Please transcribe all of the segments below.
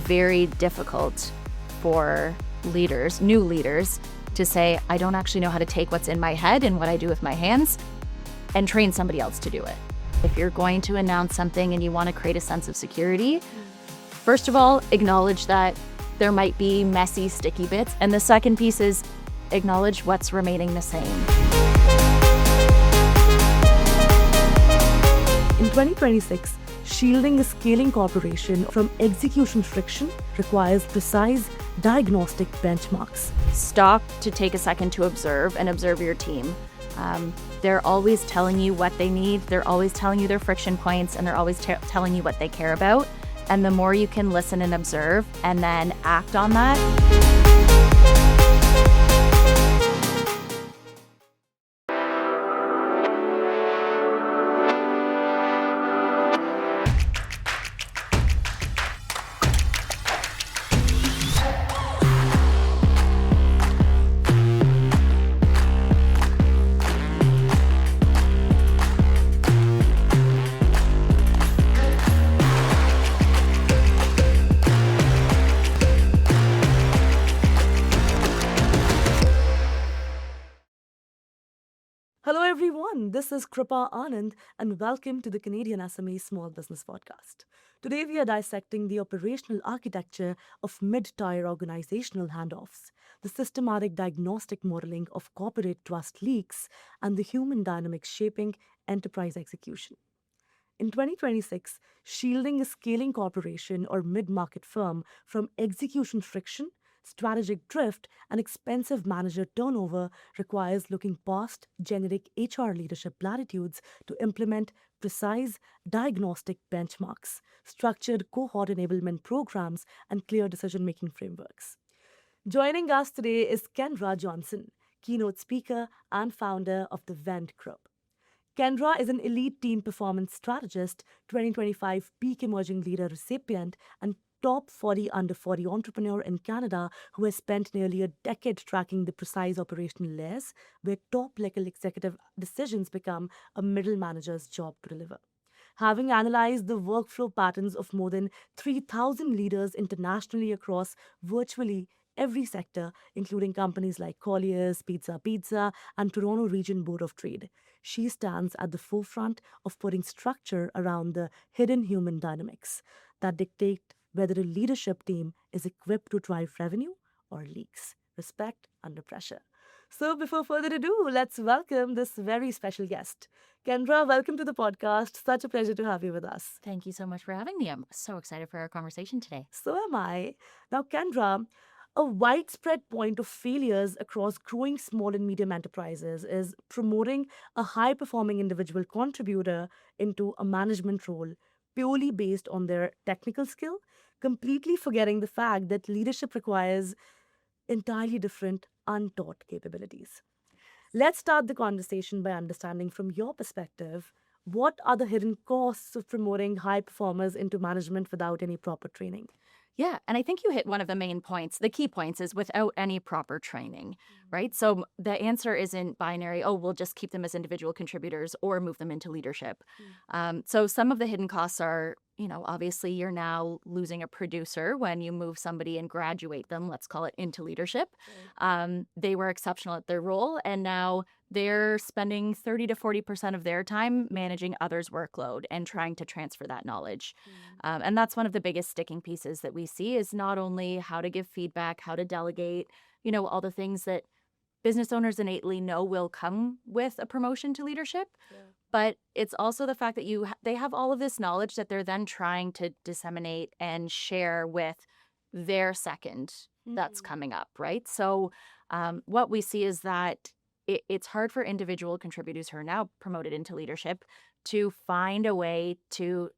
very difficult for new leaders, to say, I don't actually know how to take what's in my head and what I do with my hands and train somebody else to do it. If you're going to announce something and you want to create a sense of security, first of all, acknowledge that there might be messy, sticky bits. And the second piece is acknowledge what's remaining the same. In 2026, shielding a scaling corporation from execution friction requires precise diagnostic benchmarks. Stop to take a second to observe and observe your team. They're always telling you what they need. They're always telling you their friction points, and they're always telling you what they care about. And the more you can listen and observe and then act on that. Hello everyone, this is Kripa Anand and welcome to the CanadianSME Small Business Podcast. Today we are dissecting the operational architecture of mid-tier organizational handoffs, the systematic diagnostic modeling of corporate trust leaks, and the human dynamics shaping enterprise execution. In 2026, shielding a scaling corporation or mid-market firm from execution friction, strategic drift, and expensive manager turnover requires looking past generic HR leadership platitudes to implement precise diagnostic benchmarks, structured cohort enablement programs, and clear decision-making frameworks. Joining us today is Kendra Johnson, Keynote Speaker and founder of the Venned Group. Kendra is an elite team performance strategist, 2025 Peak Emerging Leader recipient, and top 40 under 40 entrepreneur in Canada who has spent nearly a decade tracking the precise operational layers where top-level executive decisions become a middle manager's job to deliver. Having analyzed the workflow patterns of more than 3,000 leaders internationally across virtually every sector, including companies like Collier's, Pizza, and Toronto Region Board of Trade, she stands at the forefront of putting structure around the hidden human dynamics that dictate whether a leadership team is equipped to drive revenue or leaks respect under pressure. So before further ado, let's welcome this very special guest. Kendra, welcome to the podcast. Such a pleasure to have you with us. Thank you so much for having me. I'm so excited for our conversation today. So am I. Now, Kendra, a widespread point of failures across growing small and medium enterprises is promoting a high-performing individual contributor into a management role purely based on their technical skill, completely forgetting the fact that leadership requires entirely different, untaught capabilities. Let's start the conversation by understanding from your perspective, what are the hidden costs of promoting high performers into management without any proper training? Yeah, and I think you hit one of the main points. The key points is without any proper training, right? So the answer isn't binary, oh, we'll just keep them as individual contributors or move them into leadership. So some of the hidden costs are, obviously you're now losing a producer when you move somebody and graduate them, let's call it, into leadership. They were exceptional at their role, and now they're spending 30 to 40% of their time managing others' workload and trying to transfer that knowledge. And that's one of the biggest sticking pieces that we see is not only how to give feedback, how to delegate, all the things that business owners innately know will come with a promotion to leadership, but it's also the fact that they have all of this knowledge that they're then trying to disseminate and share with their second that's coming up, right? So what we see is that it's hard for individual contributors who are now promoted into leadership to find a way to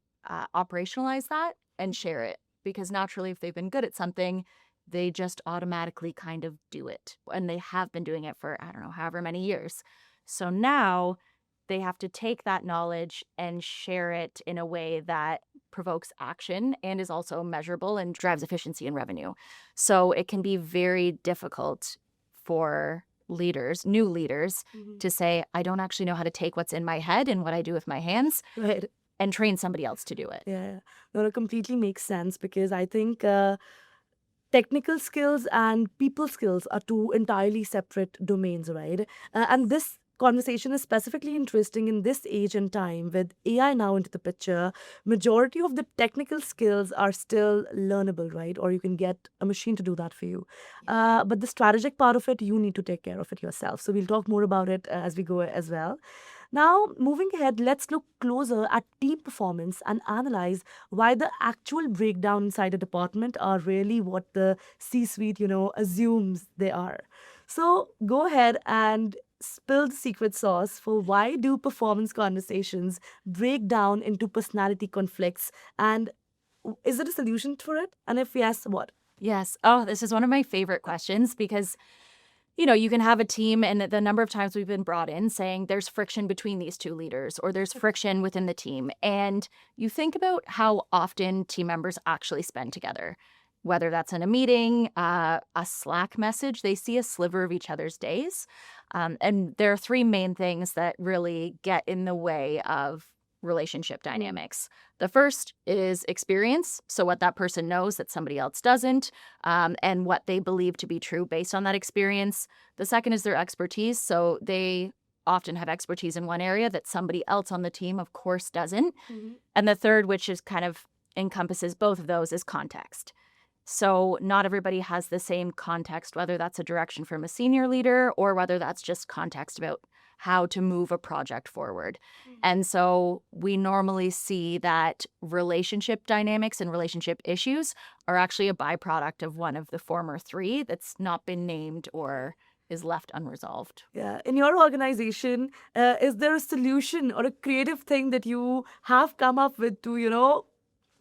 operationalize that and share it. Because naturally, if they've been good at something, they just automatically kind of do it. And they have been doing it for, however many years. So now they have to take that knowledge and share it in a way that provokes action and is also measurable and drives efficiency and revenue. So it can be very difficult for new leaders, to say, I don't actually know how to take what's in my head and what I do with my hands and train somebody else to do it. Yeah, no, it completely makes sense because I think technical skills and people skills are two entirely separate domains, right? And this conversation is specifically interesting in this age and time with AI now into the picture. Majority of the technical skills are still learnable, right? Or you can get a machine to do that for you. But the strategic part of it, you need to take care of it yourself. So we'll talk more about it as we go as well. Now, moving ahead, let's look closer at team performance and analyze why the actual breakdown inside a department are really what the C-suite, assumes they are. So go ahead and spill the secret sauce for why do performance conversations break down into personality conflicts, and is there a solution for it? And if yes, what? Yes. Oh, this is one of my favorite questions because you can have a team, and the number of times we've been brought in saying there's friction between these two leaders or there's friction within the team. And you think about how often team members actually spend together, whether that's in a meeting, a Slack message, they see a sliver of each other's days. And there are three main things that really get in the way of relationship dynamics. The first is experience, so what that person knows that somebody else doesn't, and what they believe to be true based on that experience. The second is their expertise, so they often have expertise in one area that somebody else on the team, of course, doesn't. And the third, which is kind of encompasses both of those, is context. So not everybody has the same context, whether that's a direction from a senior leader or whether that's just context about how to move a project forward. And so we normally see that relationship dynamics and relationship issues are actually a byproduct of one of the former three that's not been named or is left unresolved. Yeah. In your organization, is there a solution or a creative thing that you have come up with to,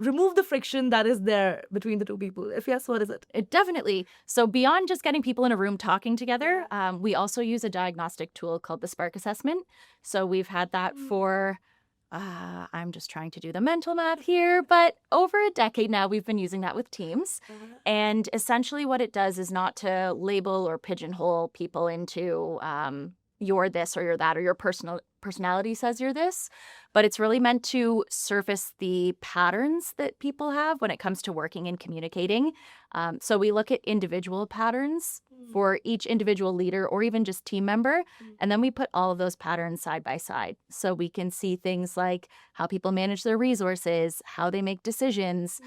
remove the friction that is there between the two people? If yes, what is it? It definitely. So beyond just getting people in a room talking together, we also use a diagnostic tool called the S.P.A.R.K assessment. So we've had that for, I'm just trying to do the mental math here, but over a decade now, we've been using that with teams. And essentially what it does is not to label or pigeonhole people into you're this or you're that, or your personality says you're this, but it's really meant to surface the patterns that people have when it comes to working and communicating. So we look at individual patterns for each individual leader or even just team member, and then we put all of those patterns side by side. So we can see things like how people manage their resources, how they make decisions,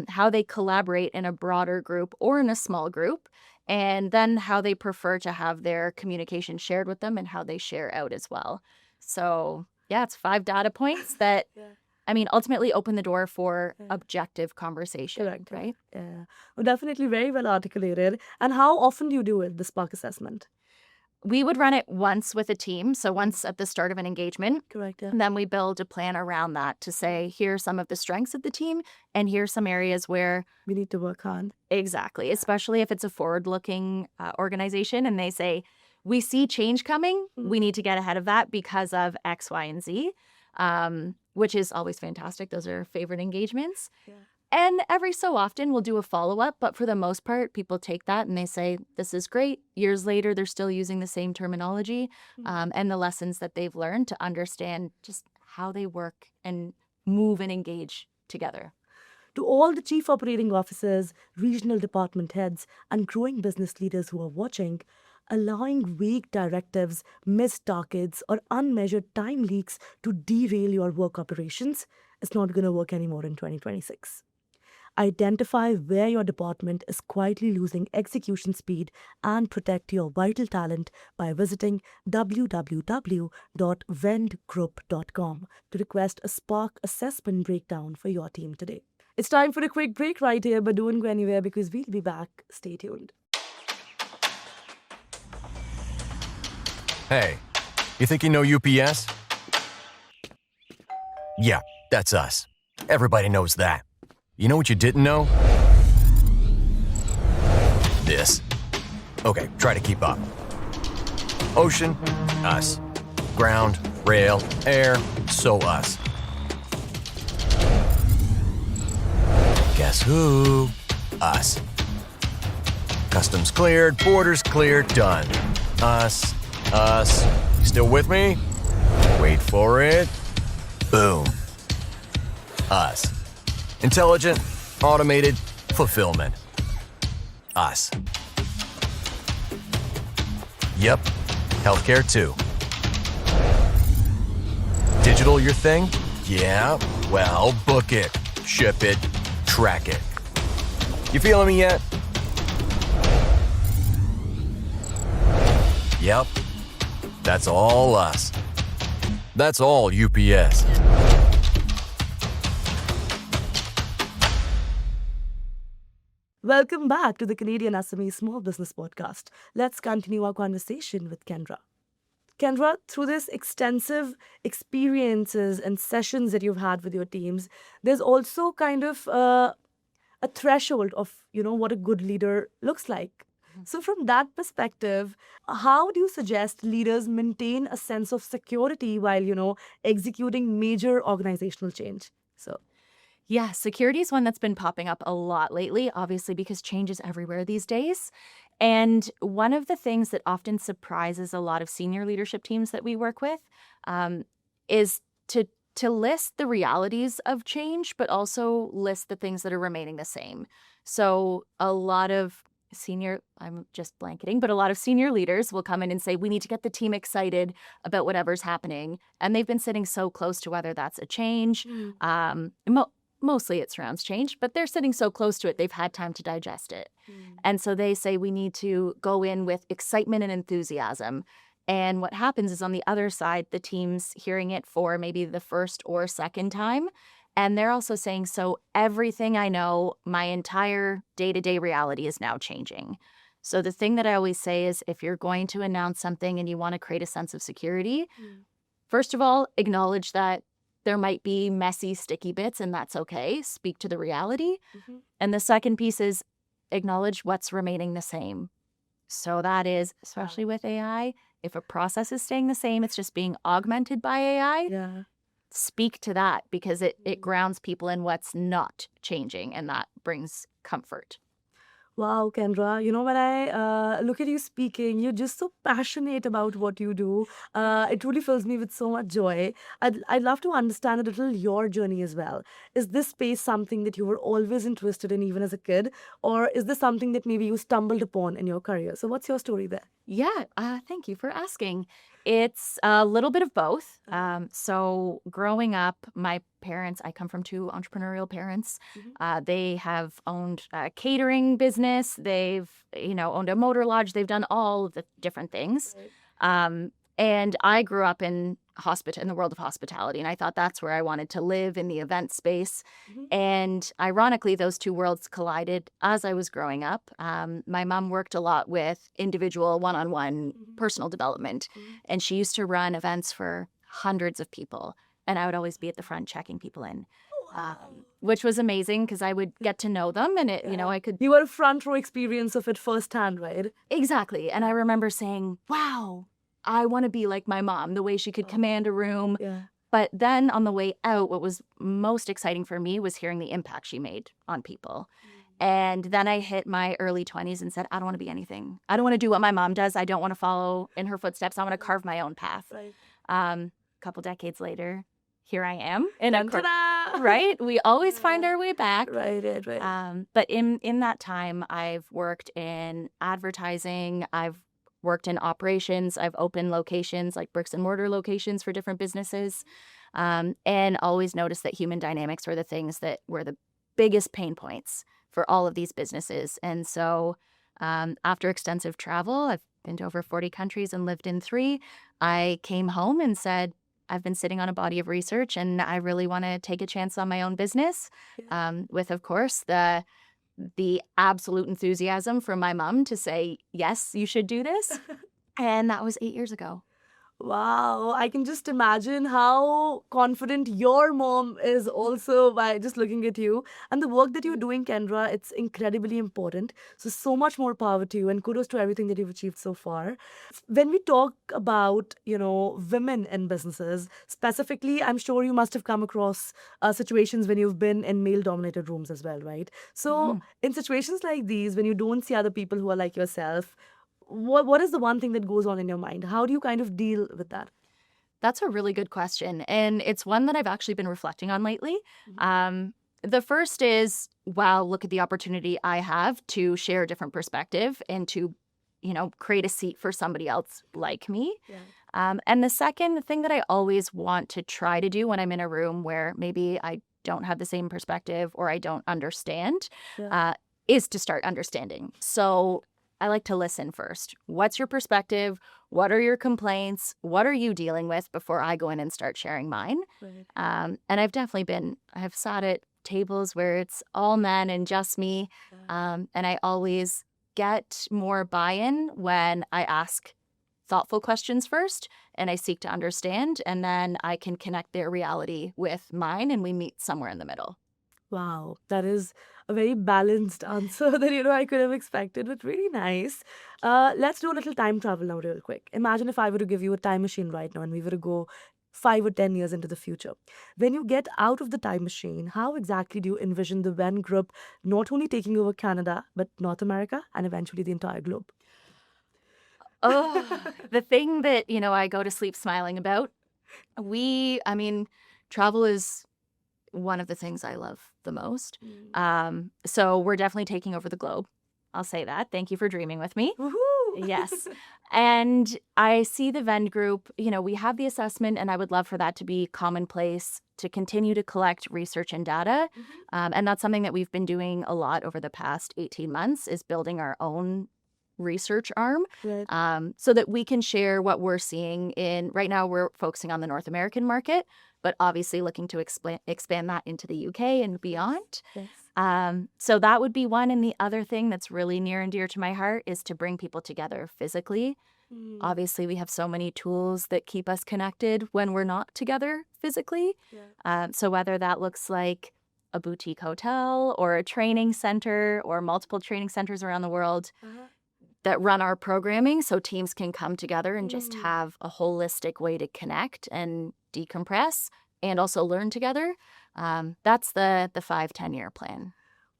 how they collaborate in a broader group or in a small group, and then how they prefer to have their communication shared with them and how they share out as well. So yeah, it's 5 data points that, ultimately open the door for objective conversation, Correct. right? Yeah. Well, definitely very well articulated. And how often do you do it, the S.P.A.R.K assessment? We would run it once with a team, so once at the start of an engagement. Correct. Yeah. And then we build a plan around that to say, here are some of the strengths of the team, and here's some areas where We need to work on. exactly, especially if it's a forward-looking organization and they say, we see change coming, we need to get ahead of that because of X, Y, and Z, which is always fantastic. Those are favorite engagements. Yeah. And every so often we'll do a follow-up, but for the most part, people take that and they say, this is great. Years later, they're still using the same terminology and the lessons that they've learned to understand just how they work and move and engage together. To all the chief operating officers, regional department heads, and growing business leaders who are watching, allowing vague directives, missed targets, or unmeasured time leaks to derail your work operations is not going to work anymore in 2026. Identify where your department is quietly losing execution speed and protect your vital talent by visiting www.vennedgroup.com to request a S.P.A.R.K assessment breakdown for your team today. It's time for a quick break right here, but don't go anywhere because we'll be back. Stay tuned. Hey, you think you know UPS? Yeah, that's us. Everybody knows that. You know what you didn't know? This. Okay, try to keep up. Ocean, us. Ground, rail, air, so us. Guess who? Us. Customs cleared, borders cleared, done. Us. Still with me? Wait for it. Boom. Us. Intelligent, automated, fulfillment. Us. Yep, healthcare too. Digital your thing? Yeah, well, book it, ship it, track it. You feeling me yet? Yep, that's all us. That's all UPS. Welcome back to the Canadian SME Small Business Podcast. Let's continue our conversation with Kendra. Kendra, through this extensive experiences and sessions that you've had with your teams, there's also kind of a threshold of, what a good leader looks like. So from that perspective, how do you suggest leaders maintain a sense of security while, executing major organizational change? So Yeah, security is one that's been popping up a lot lately, obviously, because change is everywhere these days. And one of the things that often surprises a lot of senior leadership teams that we work with is to list the realities of change, but also list the things that are remaining the same. So a lot of I'm just blanketing, but a lot of senior leaders will come in and say, we need to get the team excited about whatever's happening. And they've been sitting so close to whether that's a change. Mostly it surrounds change, but they're sitting so close to it, they've had time to digest it. And so they say we need to go in with excitement and enthusiasm. And what happens is on the other side, the team's hearing it for maybe the first or second time. And they're also saying, so everything I know, my entire day-to-day reality is now changing. So the thing that I always say is if you're going to announce something and you want to create a sense of security, first of all, acknowledge that there might be messy, sticky bits, and that's okay. Speak to the reality. And the second piece is acknowledge what's remaining the same. So that is, especially with AI, if a process is staying the same, it's just being augmented by AI. yeah. Speak to that because it grounds people in what's not changing, and that brings comfort. Wow, Kendra, when I look at you speaking, you're just so passionate about what you do. It truly fills me with so much joy. I'd love to understand a little your journey as well. Is this space something that you were always interested in, even as a kid? Or is this something that maybe you stumbled upon in your career? So what's your story there? Yeah, thank you for asking. It's a little bit of both. So growing up, my parents, I come from two entrepreneurial parents. They have owned a catering business. They've, owned a motor lodge. They've done all of the different things. And I grew up in the world of hospitality, and I thought that's where I wanted to live, in the event space. And ironically, those two worlds collided as I was growing up. My mom worked a lot with individual one-on-one personal development, and she used to run events for hundreds of people, and I would always be at the front checking people in. Which was amazing because I would get to know them, and I could. You were a front row experience of it firsthand, right? Exactly. And I remember saying, wow, I want to be like my mom, the way she could command a room. Yeah. But then on the way out, what was most exciting for me was hearing the impact she made on people. And then I hit my early 20s and said, I don't want to be anything. I don't want to do what my mom does. I don't want to follow in her footsteps. I want to carve my own path. Right. A couple decades later, here I am. Ta-da! Right? We always find our way back. Right. But in that time, I've worked in advertising. I've worked in operations. I've opened locations, like bricks and mortar locations for different businesses, and always noticed that human dynamics were the things that were the biggest pain points for all of these businesses. And so after extensive travel, I've been to over 40 countries and lived in 3, I came home and said, I've been sitting on a body of research and I really want to take a chance on my own business, with, of course, the absolute enthusiasm from my mom to say, yes, you should do this. And that was 8 years ago. Wow, I can just imagine how confident your mom is also by just looking at you. And the work that you're doing, Kendra, it's incredibly important. So much more power to you, and kudos to everything that you've achieved so far. When we talk about, women in businesses, specifically, I'm sure you must have come across situations when you've been in male-dominated rooms as well, right? So in situations like these, when you don't see other people who are like yourself, what is the one thing that goes on in your mind? How do you kind of deal with that? That's a really good question. And it's one that I've actually been reflecting on lately. The first is, wow, look at the opportunity I have to share a different perspective and to, create a seat for somebody else like me. Yeah. And the second, the thing that I always want to try to do when I'm in a room where maybe I don't have the same perspective or I don't understand, Yeah. is to start understanding. So I like to listen first. What's your perspective? What are your complaints? What are you dealing with before I go in and start sharing mine? Right. And I've sat at tables where it's all men and just me. And I always get more buy-in when I ask thoughtful questions first and I seek to understand, and then I can connect their reality with mine and we meet somewhere in the middle. Wow, that is a very balanced answer that I could have expected, but really nice. Let's do a little time travel now, real quick. Imagine if I were to give you a time machine right now and we were to go 5 or 10 years into the future. When you get out of the time machine, how exactly do you envision the Venn group not only taking over Canada, but North America and eventually the entire globe? Oh, the thing that, I go to sleep smiling about, travel is one of the things I love the most. So we're definitely taking over the globe. I'll say that. Thank you for dreaming with me. Woohoo! Yes. And I see the Venned group, we have the assessment, and I would love for that to be commonplace to continue to collect research and data. And that's something that we've been doing a lot over the past 18 months is building our own research arm Right. so that we can share what we're seeing right now we're focusing on the North American market, but obviously looking to expand that into the UK and beyond. Yes. So that would be one. And the other thing that's really near and dear to my heart is to bring people together physically. Obviously, we have so many tools that keep us connected when we're not together physically. Yeah. So whether that looks like a boutique hotel or a training center or multiple training centers around the world that run our programming so teams can come together and just have a holistic way to connect and decompress and also learn together. That's the 5-10 year plan.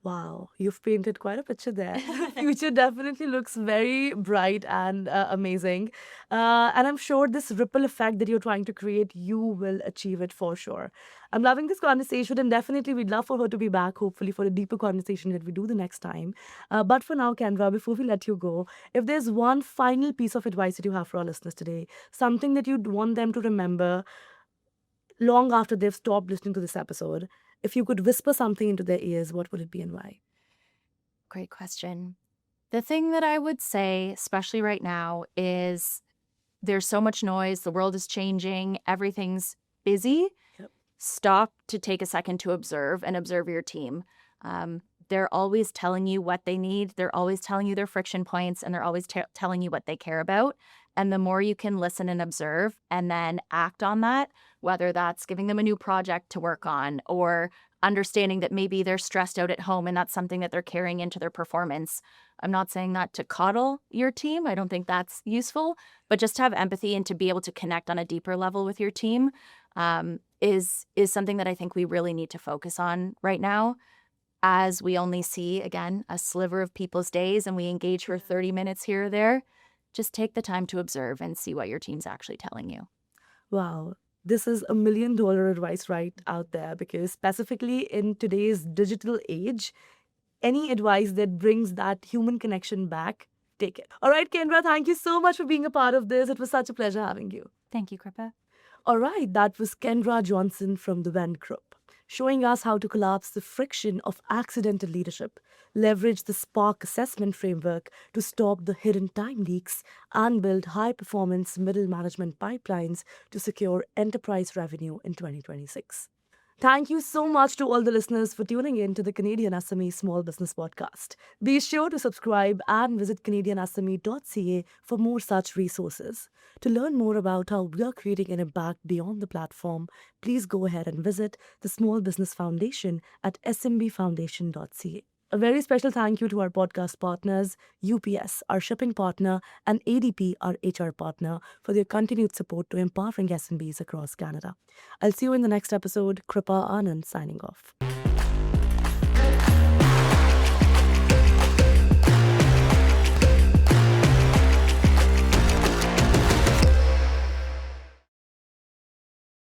Wow, you've painted quite a picture there. The future definitely looks very bright and amazing. And I'm sure this ripple effect that you're trying to create, you will achieve it for sure. I'm loving this conversation, and definitely we'd love for her to be back, hopefully, for a deeper conversation that we do the next time. But for now, Kendra, before we let you go, if there's one final piece of advice that you have for our listeners today, something that you'd want them to remember long after they've stopped listening to this episode, if you could whisper something into their ears, what would it be and why? Great question. The thing that I would say, especially right now, is there's so much noise. The world is changing. Everything's busy. Yep. Stop to take a second to observe and observe your team. They're always telling you what they need. They're always telling you their friction points, and they're always telling you what they care about. And the more you can listen and observe and then act on that, whether that's giving them a new project to work on or understanding that maybe they're stressed out at home and that's something that they're carrying into their performance. I'm not saying that to coddle your team. I don't think that's useful, but just to have empathy and to be able to connect on a deeper level with your team is something that I think we really need to focus on right now. As we only see, again, a sliver of people's days and we engage for 30 minutes here or there, just take the time to observe and see what your team's actually telling you. Wow. This is $1 million advice right out there, because specifically in today's digital age, any advice that brings that human connection back, take it. All right, Kendra, thank you so much for being a part of this. It was such a pleasure having you. Thank you, Kripa. All right, that was Kendra Johnson from the Venned Group, showing us how to collapse the friction of accidental leadership, leverage the S.P.A.R.K assessment framework to stop the hidden time leaks, and build high-performance middle management pipelines to secure enterprise revenue in 2026. Thank you so much to all the listeners for tuning in to the Canadian SME Small Business Podcast. Be sure to subscribe and visit CanadianSME.ca for more such resources. To learn more about how we are creating an impact beyond the platform, please go ahead and visit the Small Business Foundation at smbfoundation.ca. A very special thank you to our podcast partners, UPS, our shipping partner, and ADP, our HR partner, for their continued support to empowering SMBs across Canada. I'll see you in the next episode. Kripa Anand signing off.